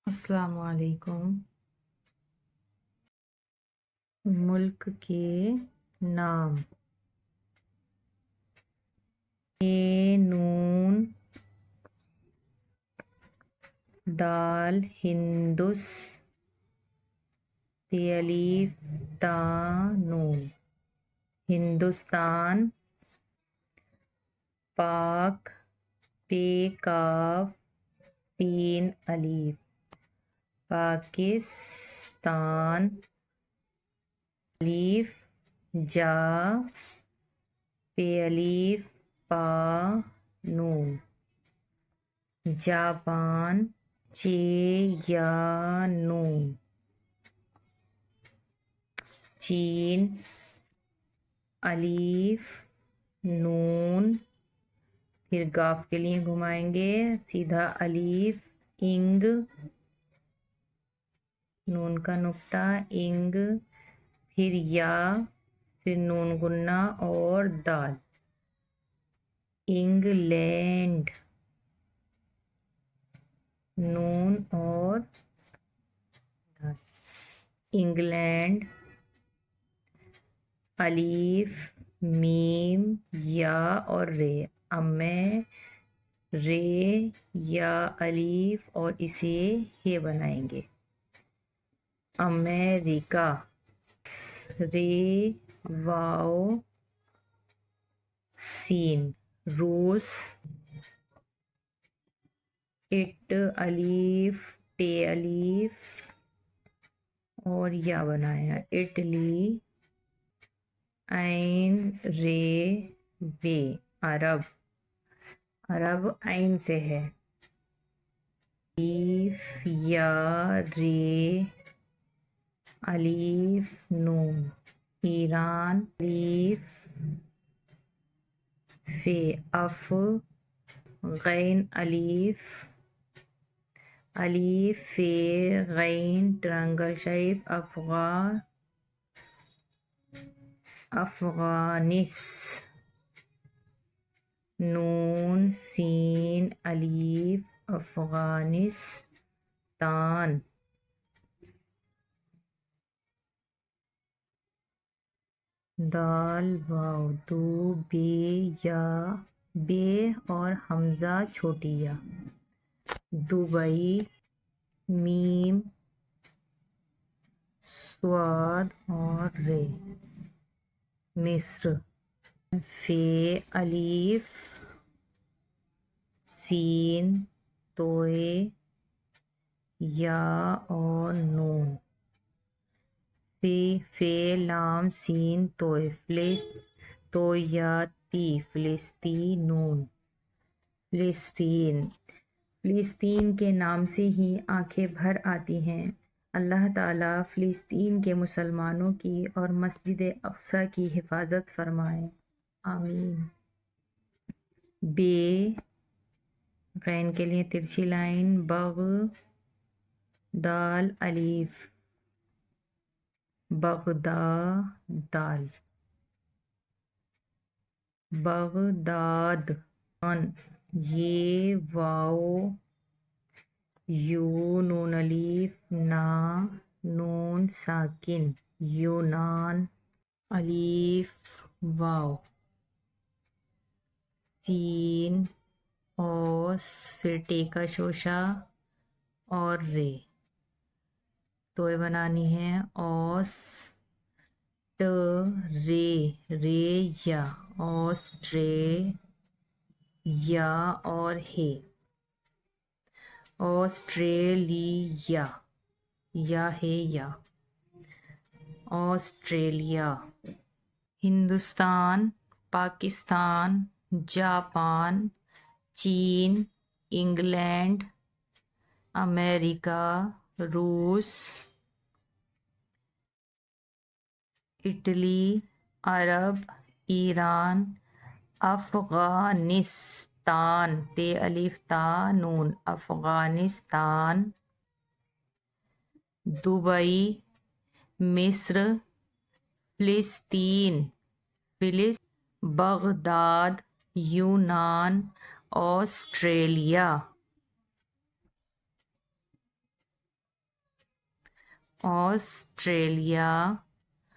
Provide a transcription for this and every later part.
السلام علیکم۔ ملک کے نام: نون، دال ہندوس، الف تا نون، ہندوستان، پاک، پے کاف سین الف، پاکستان، الف جا، پے الف پا نون، جاپان، چے یا نون، چین، الف نون، پھر گاف کے لیے گھمائیں گے سیدھا الف انگ، نون کا نقطہ انگ، پھر یا، پھر نون گنا اور دال، انگلینڈ، نون اور دال، انگلینڈ، الف میم یا اور رے، اب میں رے یا الف اور اسے ہے بنائیں گے، امریکہ، رے واو سین، روس، اٹ الف ٹے الف اور یا بنایا، اٹلی، عین رے وے، عرب، عرب عین سے ہے، الف یا رے الف نون، ایران، الف فے اف، غین الف، الف فے غین ٹرائنگل شیپ، افغانس، نون سین الف، افغانستان، دال واو دو بے یا، بے اور حمزہ چھوٹی یا، دبئی، میم صاد اور رے، مصر، فے الف سین توئے یا اور نون، فے لام سین توئے، تو یا تی، فلسطینون، فلسطین، فلسطین کے نام سے ہی آنکھیں بھر آتی ہیں۔ اللہ تعالیٰ فلسطین کے مسلمانوں کی اور مسجد اقصی کی حفاظت فرمائے، آمین۔ بے، غین کے لیے ترچھی لائن، بغ، دال الف، بغداد، بغداد، یہ واو یو نون الف نا، نون ساکن، یونان، الف واو، سین، اوس، پھر ٹے کا شوشا اور رے، توئے بنانی ہے، اوس ٹ رے، رے یا، آسٹرے یا اور ہے، آسٹریلیا، یا ہے یا، آسٹریلیا، ہندوستان، پاکستان، جاپان، چین، انگلینڈ، امریکہ، روس، اٹلی، عرب، ایران، افغانستان، تے الف تا نون، افغانستان، دبئی، مصر، فلسطین، بغداد، یونان، آسٹریلیا، آسٹریلیا،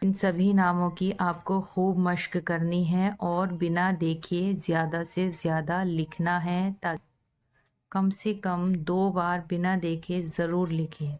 ان سبھی ناموں کی آپ کو خوب مشق کرنی ہے اور بنا دیکھے زیادہ سے زیادہ لکھنا ہے، تاکہ کم سے کم 2 بار بنا دیکھے ضرور لکھیں۔